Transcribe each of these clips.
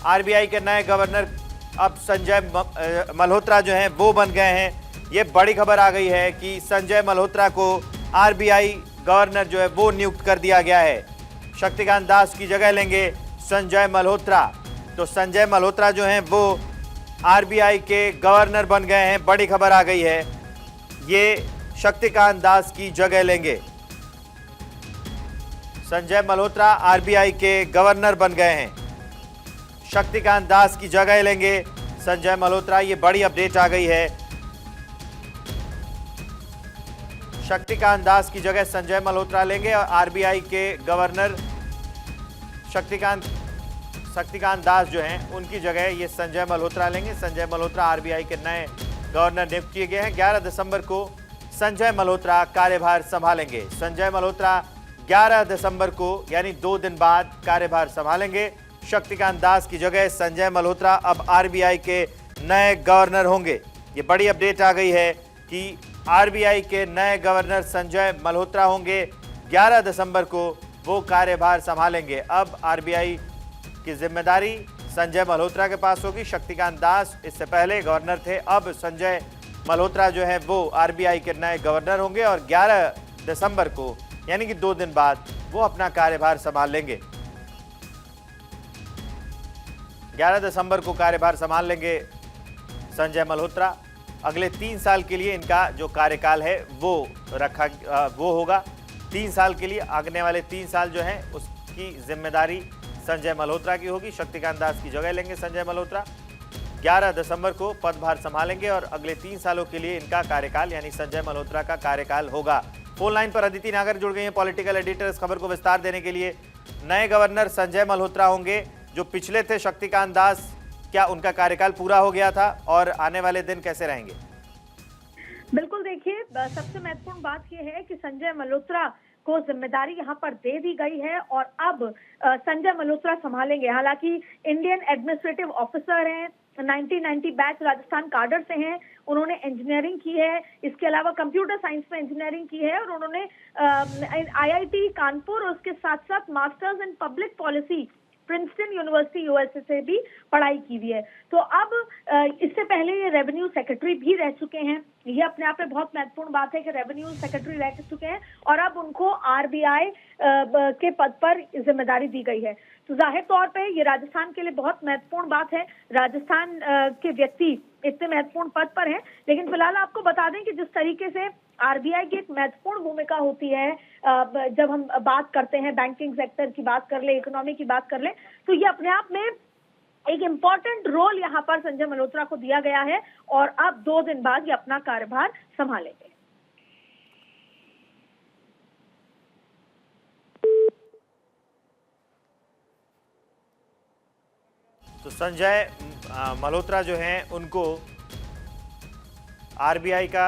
RBI के नए governor अब संजय मल्होत्रा जो हैं वो बन गए हैं। ये बड़ी खबर आ गई है कि संजय मल्होत्रा को आरबीआई गवर्नर जो है वो नियुक्त कर दिया गया है। शक्तिकांत दास की जगह लेंगे संजय मल्होत्रा। तो संजय मल्होत्रा जो हैं वो आरबीआई के गवर्नर बन गए हैं। बड़ी खबर आ गई है, ये शक्तिकांत दास की जगह लेंगे। संजय मल्होत्रा आरबीआई के गवर्नर बन गए हैं, शक्तिकांत दास की जगह लेंगे संजय मल्होत्रा। ये बड़ी अपडेट आ गई है। शक्तिकांत दास की जगह संजय मल्होत्रा लेंगे और आरबीआई के गवर्नर शक्तिकांत दास जो हैं उनकी जगह ये संजय मल्होत्रा लेंगे। संजय मल्होत्रा आरबीआई के नए गवर्नर नियुक्त किए गए हैं। 11 दिसंबर को संजय मल्होत्रा कार्यभार संभालेंगे। संजय मल्होत्रा 11 दिसंबर को यानी 2 दिन बाद कार्यभार संभालेंगे। शक्तिकांत दास की जगह संजय मल्होत्रा अब आरबीआई के नए गवर्नर होंगे। ये बड़ी अपडेट आ गई है कि आरबीआई के नए गवर्नर संजय मल्होत्रा होंगे। 11 दिसंबर को वो कार्यभार संभालेंगे। अब आरबीआई की जिम्मेदारी संजय मल्होत्रा के पास होगी। शक्तिकांत दास इससे पहले गवर्नर थे, अब संजय मल्होत्रा जो है वो आरबीआई के नए गवर्नर होंगे और 11 दिसंबर को यानी कि 2 दिन बाद वो अपना कार्यभार संभाल लेंगे। 11 दिसंबर को कार्यभार संभाल लेंगे संजय मल्होत्रा। अगले 3 साल के लिए इनका जो कार्यकाल है वो होगा 3 साल के लिए। आगने वाले 3 साल जो हैं उसकी जिम्मेदारी संजय मल्होत्रा की होगी। शक्तिकांत दास की जगह लेंगे संजय मल्होत्रा। 11 दिसंबर को पदभार संभालेंगे और अगले 3 सालों के लिए इनका कार्यकाल यानी संजय मल्होत्रा का कार्यकाल होगा। फोन लाइन पर अदिति नागर जुड़ गई हैं, पॉलिटिकल एडिटर। इस खबर को विस्तार देने के लिए नए गवर्नर संजय मल्होत्रा होंगे। जो पिछले थे शक्तिकांत दास, क्या उनका कार्यकाल पूरा हो गया था और आने वाले दिन कैसे रहेंगे? बिल्कुल, देखिए सबसे महत्वपूर्ण बात यह है कि संजय मल्होत्रा को जिम्मेदारी यहां पर दे दी गई है और अब संजय मल्होत्रा संभालेंगे। हालांकि इंडियन एडमिनिस्ट्रेटिव ऑफिसर हैं, 1990 बैच राजस्थान काडर से हैं। उन्होंने इंजीनियरिंग की है, इसके अलावा कंप्यूटर साइंस में इंजीनियरिंग की है और उन्होंने आईआईटी कानपुर और उसके साथ साथ masters in public policy Princeton university USA से भी पढ़ाई की हुई है। तो अब इससे पहले ये रेवेन्यू सेक्रेटरी भी रह चुके हैं। ये अपने आप में बहुत महत्वपूर्ण बात है कि रेवेन्यू सेक्रेटरी रह चुके हैं और अब उनको आरबीआई के पद पर जिम्मेदारी दी गई है। तो जाहिर तौर पे ये राजस्थान के लिए बहुत महत्वपूर्ण बात है। राजस्थान के व्यक्ति इतने महत्वपूर्ण पद पर हैं, लेकिन फिलहाल आपको बता दें कि जिस तरीके से आरबीआई की एक महत्वपूर्ण भूमिका होती है जब हम बात करते हैं बैंकिंग सेक्टर की बात कर ले, इकोनॉमी की बात कर ले, तो ये अपने आप में एक इम्पॉर्टेंट रोल यहाँ पर संजय मल्होत्रा को दिया गया है और अब 2 दिन बाद ये अपना कार्यभार संभालेंगे। तो संजय मल्होत्रा जो हैं उनको आरबीआई का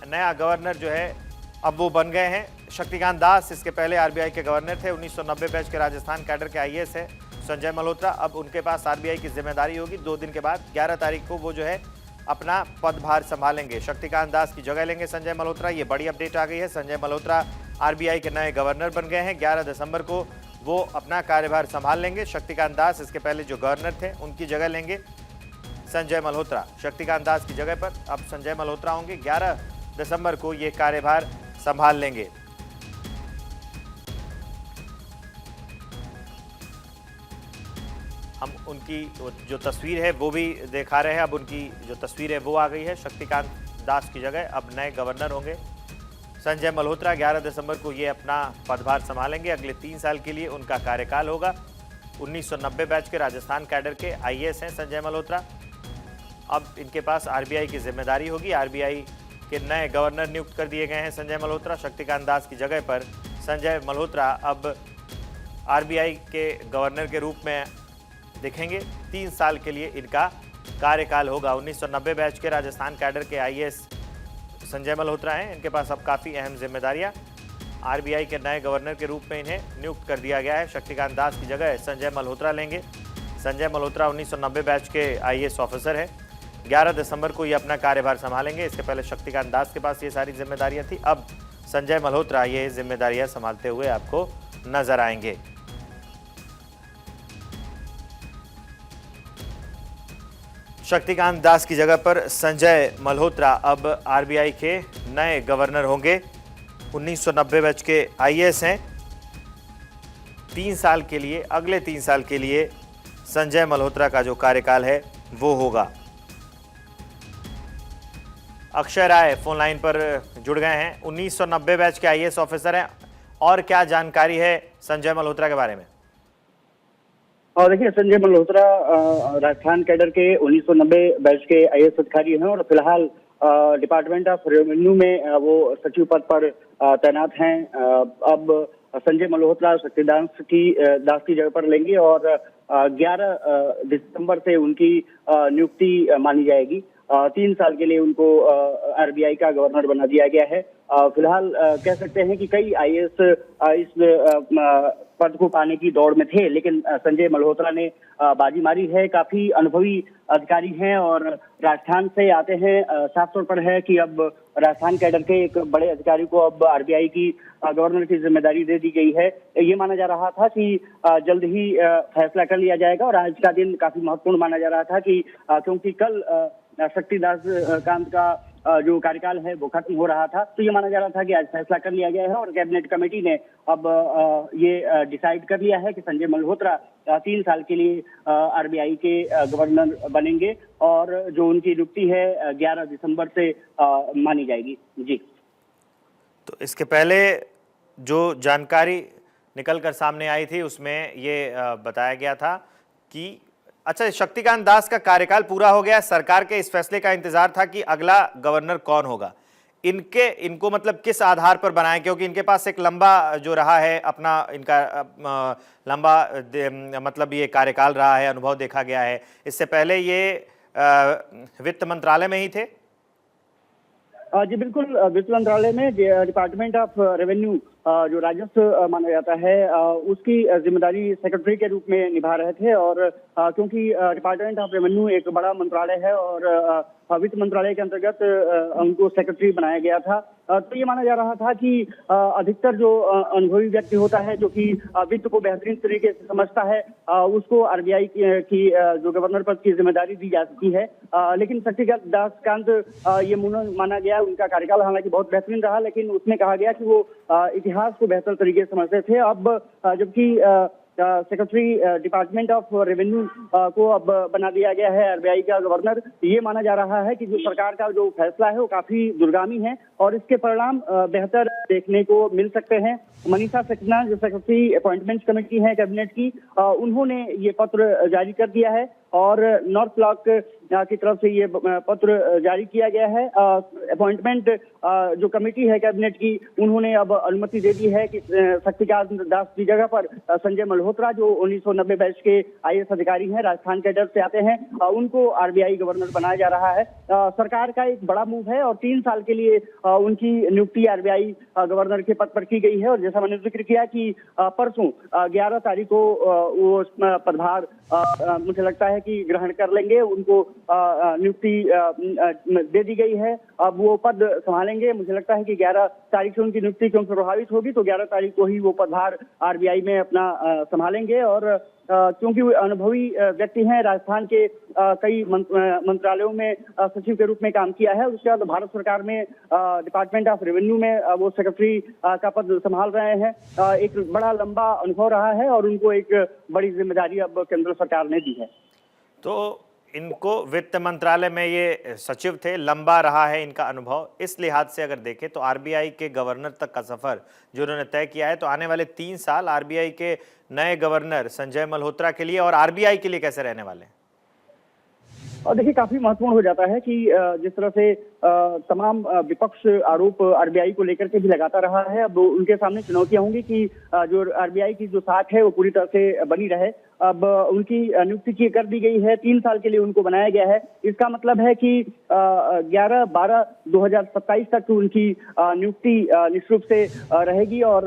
नया गवर्नर जो है अब वो बन गए हैं। शक्तिकांत दास इसके पहले आरबीआई के गवर्नर थे, 1990 बैच के राजस्थान कैडर के आईएएस है संजय मल्होत्रा। अब उनके पास आरबीआई की जिम्मेदारी होगी। 2 दिन के बाद 11 तारीख को वो जो है अपना पदभार संभालेंगे। शक्तिकांत दास की जगह लेंगे संजय मल्होत्रा। ये बड़ी अपडेट आ गई है। संजय मल्होत्रा आरबीआई के नए गवर्नर बन गए हैं। 11 दिसंबर को वो अपना कार्यभार संभाल लेंगे। शक्तिकांत दास इसके पहले जो गवर्नर थे उनकी जगह लेंगे संजय मल्होत्रा। शक्तिकांत दास की जगह पर अब संजय मल्होत्रा होंगे। 11 दिसंबर को ये कार्यभार संभाल लेंगे। हम उनकी जो तस्वीर है वो भी दिखा रहे हैं। अब उनकी जो तस्वीर है वो आ गई है। शक्तिकांत दास की जगह अब नए गवर्नर होंगे संजय मल्होत्रा। 11 दिसंबर को ये अपना पदभार संभालेंगे। अगले 3 साल के लिए उनका कार्यकाल होगा। 1990 बैच के राजस्थान कैडर के आईएएस हैं संजय मल्होत्रा। अब इनके पास आरबीआई की जिम्मेदारी होगी। आरबीआई के नए गवर्नर नियुक्त कर दिए गए हैं संजय मल्होत्रा। शक्तिकांत दास की जगह पर संजय मल्होत्रा अब आरबीआई के गवर्नर के रूप में दिखेंगे। 3 साल के लिए इनका कार्यकाल होगा। 1990 बैच के राजस्थान कैडर के आईएएस संजय मल्होत्रा हैं। इनके पास अब काफ़ी अहम जिम्मेदारियां आरबीआई के नए गवर्नर के रूप में इन्हें नियुक्त कर दिया गया है। शक्तिकांत दास की जगह संजय मल्होत्रा लेंगे। संजय मल्होत्रा 1990 बैच के आईएएस ऑफिसर है। 11 दिसंबर को ये अपना कार्यभार संभालेंगे। इसके पहले शक्तिकांत दास के पास ये सारी जिम्मेदारियां थी। अब संजय मल्होत्रा ये जिम्मेदारियां संभालते हुए आपको नजर आएंगे। शक्तिकांत दास की जगह पर संजय मल्होत्रा अब आरबीआई के नए गवर्नर होंगे। 1990 बैच के आईएएस हैं। 3 साल के लिए, अगले 3 साल के लिए संजय मल्होत्रा का जो कार्यकाल है वो होगा। अक्षय राय फोन लाइन पर जुड़ गए हैं। 1990 बैच के आईएएस ऑफिसर हैं। और क्या जानकारी है संजय मल्होत्रा के बारे में? और देखिए, संजय मल्होत्रा राजस्थान कैडर के 1990 बैच के आईएएस अधिकारी हैं और फिलहाल डिपार्टमेंट ऑफ रेवेन्यू में वो सचिव पद पर तैनात हैं। अब संजय मल्होत्रा शक्तिदास की जगह पर लेंगे और 11 दिसंबर से उनकी नियुक्ति मानी जाएगी। 3 साल के लिए उनको आरबीआई का गवर्नर बना दिया गया है। फिलहाल कह सकते हैं कि कई आईएएस इस पद को पाने की दौड़ में थे, लेकिन संजय मल्होत्रा ने बाजी मारी है। काफी अनुभवी अधिकारी हैं और राजस्थान से आते हैं। साफ तौर पर है कि अब राजस्थान कैडर के एक बड़े अधिकारी को अब आरबीआई की गवर्नर की जिम्मेदारी दे दी गई है। ये माना जा रहा था कि जल्द ही फैसला कर लिया जाएगा और आज का दिन काफी महत्वपूर्ण माना जा रहा था कि क्योंकि कल शक्तिदास कांत का जो कार्यकाल है वो खत्म हो रहा था, तो ये माना जा रहा था कि आज फैसला कर लिया गया है और कैबिनेट कमेटी ने अब ये डिसाइड कर लिया है कि संजय मल्होत्रा 3 साल के लिए आरबीआई के गवर्नर बनेंगे और जो उनकी नियुक्ति है 11 दिसंबर से मानी जाएगी। जी, तो इसके पहले जो जानकारी निकल कर सामने आई थी उसमें ये बताया गया था कि अच्छा, शक्तिकांत दास का कार्यकाल पूरा हो गया। सरकार के इस फैसले का इंतजार था कि अगला गवर्नर कौन होगा। इनको मतलब किस आधार पर बनाएं, क्योंकि इनके पास एक लंबा जो रहा है अपना, इनका लंबा मतलब ये कार्यकाल रहा है, अनुभव देखा गया है। इससे पहले ये वित्त मंत्रालय में ही थे। जी बिल्कुल, वित्त मंत्रालय में डिपार्टमेंट ऑफ रेवेन्यू जो राजस्व माना जाता है उसकी जिम्मेदारी सेक्रेटरी के रूप में निभा रहे थे। और क्योंकि डिपार्टमेंट ऑफ रेवेन्यू एक बड़ा मंत्रालय है और वित्त मंत्रालय के अंतर्गत उनको सेक्रेटरी बनाया गया था, तो ये माना जा रहा था कि अधिकतर जो अनुभवी व्यक्ति होता है जो कि वित्त को बेहतरीन तरीके से समझता है उसको आरबीआई की जो गवर्नर पद की जिम्मेदारी दी जा सकती है। लेकिन शक्तिकांत दास ये माना गया। उनका कार्यकाल हालांकि बहुत बेहतरीन रहा, लेकिन उसमें कहा गया कि वो इतिहास को बेहतर तरीके से समझते थे। अब जबकि सेक्रेटरी डिपार्टमेंट ऑफ रेवेन्यू को अब बना दिया गया है आरबीआई का गवर्नर, ये माना जा रहा है कि जो सरकार का जो फैसला है वो काफी दूरगामी है और इसके परिणाम बेहतर देखने को मिल सकते हैं। मनीषा सक्सेना जो सेक्रेटरी अपॉइंटमेंट कमेटी है कैबिनेट की, उन्होंने ये पत्र जारी कर दिया है और नॉर्थ ब्लॉक की तरफ से ये पत्र जारी किया गया है। अपॉइंटमेंट जो कमेटी है कैबिनेट की, उन्होंने अब अनुमति दे दी है कि शक्तिकांत दास की जगह पर संजय मल्होत्रा जो 1990 बैच के आईएएस अधिकारी हैं, राजस्थान कैडर से आते हैं, उनको आरबीआई गवर्नर बनाया जा रहा है। सरकार का एक बड़ा मूव है और 3 साल के लिए उनकी नियुक्ति आरबीआई गवर्नर के पद पर की गई है। और जैसा मैंने जिक्र किया कि परसों 11 तारीख को वो पदभार मुझे लगता है कि ग्रहण कर लेंगे। उनको नियुक्ति दे दी गई है, अब वो पद संभालेंगे। मुझे लगता है कि 11 तारीख से उनकी नियुक्ति क्योंकि प्रभावित होगी, तो 11 तारीख को ही वो पदभार आरबीआई में अपना संभालेंगे। और क्योंकि वो अनुभवी व्यक्ति हैं, राजस्थान के कई मंत्रालयों में सचिव के रूप में काम किया है। उसके बाद भारत सरकार में डिपार्टमेंट ऑफ रेवेन्यू में वो सेक्रेटरी का पद संभाल रहे हैं। एक बड़ा लंबा अनुभव रहा है और उनको एक बड़ी जिम्मेदारी अब केंद्र सरकार ने दी है। तो इनको वित्त मंत्रालय में ये सचिव थे, लंबा रहा है इनका अनुभव। इस लिहाज से अगर देखें तो आरबीआई के गवर्नर तक का सफर जो उन्होंने तय किया है, तो आने वाले 3 साल आरबीआई के नए गवर्नर संजय मल्होत्रा के लिए और आरबीआई के लिए कैसे रहने वाले हैं? और देखिए, काफी महत्वपूर्ण हो जाता है कि जिस तरह से तमाम विपक्ष आरोप आरबीआई को लेकर के भी लगाता रहा है, अब उनके सामने चुनौतियां होंगी कि जो आरबीआई की जो साख है वो पूरी तरह से बनी रहे। अब उनकी नियुक्ति की कर दी गई है, 3 साल के लिए उनको बनाया गया है। इसका मतलब है कि 11/12/2027 तक उनकी नियुक्ति निश्चित रूप से रहेगी और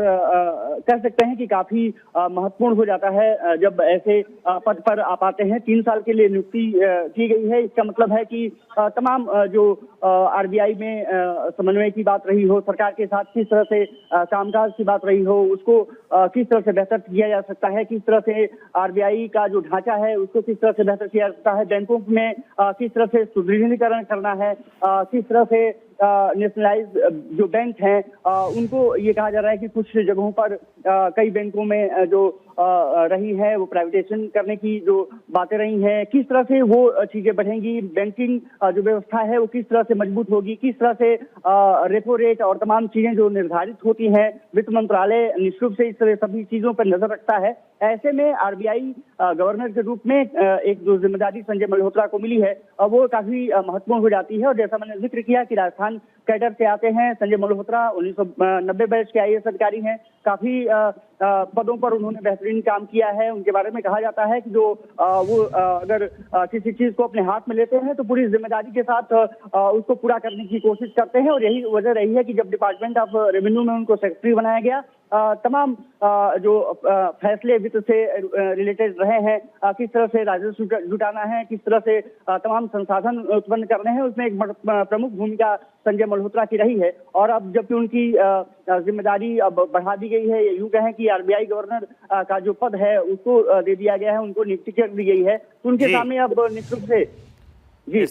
कह सकते हैं कि काफी महत्वपूर्ण हो जाता है जब ऐसे पद पर आप आते हैं। 3 साल के लिए नियुक्ति की गई है। इसका मतलब है कि तमाम जो आरबीआई में समन्वय की बात रही हो, सरकार के साथ किस तरह से कामकाज की बात रही हो, उसको किस तरह से बेहतर किया जा सकता है, किस तरह से आरबीआई का जो ढांचा है उसको किस तरह से बेहतर किया जा सकता है, बैंकों में किस तरह से सुदृढ़ीकरण करना है, किस तरह से नेशनलाइज जो बैंक हैं उनको ये कहा जा रहा है कि कुछ जगहों पर कई बैंकों में जो रही है वो प्राइवेटाइजेशन करने की जो बातें रही हैं, किस तरह से वो चीजें बढ़ेंगी, बैंकिंग जो व्यवस्था है वो किस तरह से मजबूत होगी, किस तरह से रेपो रेट और तमाम चीजें जो निर्धारित होती हैं, वित्त मंत्रालय निश्चित रूप से इस तरह सभी चीजों पर नजर रखता है। ऐसे में आरबीआई गवर्नर के रूप में एक जो जिम्मेदारी संजय मल्होत्रा को मिली है वो काफी महत्वपूर्ण हो जाती है। और जैसा मैंने जिक्र किया कि राजस्थान कैडर से आते हैं संजय मल्होत्रा, 1990 बैच के आईएएस अधिकारी हैं, काफी पदों पर उन्होंने बेहतरीन काम किया है। उनके बारे में कहा जाता है कि जो वो अगर किसी चीज को अपने हाथ में लेते हैं तो पूरी जिम्मेदारी के साथ उसको पूरा करने की कोशिश करते हैं। और यही वजह रही है कि जब डिपार्टमेंट ऑफ रेवेन्यू में उनको सेक्रेटरी बनाया गया, तमाम जो फैसले वित्त से रिलेटेड रहे हैं, किस तरह से राजस्व जुटाना है, किस तरह से तमाम संसाधन उत्पन्न करने हैं, उसमें एक प्रमुख भूमिका संजय मल्होत्रा की रही है। और अब जबकि उनकी जिम्मेदारी अब बढ़ा दी गई है, यूं कहें कि आरबीआई गवर्नर का जो पद है उसको दे दिया गया है, उनको नियुक्ति कर दी गई है, तो उनके सामने अब निश्चित रूप से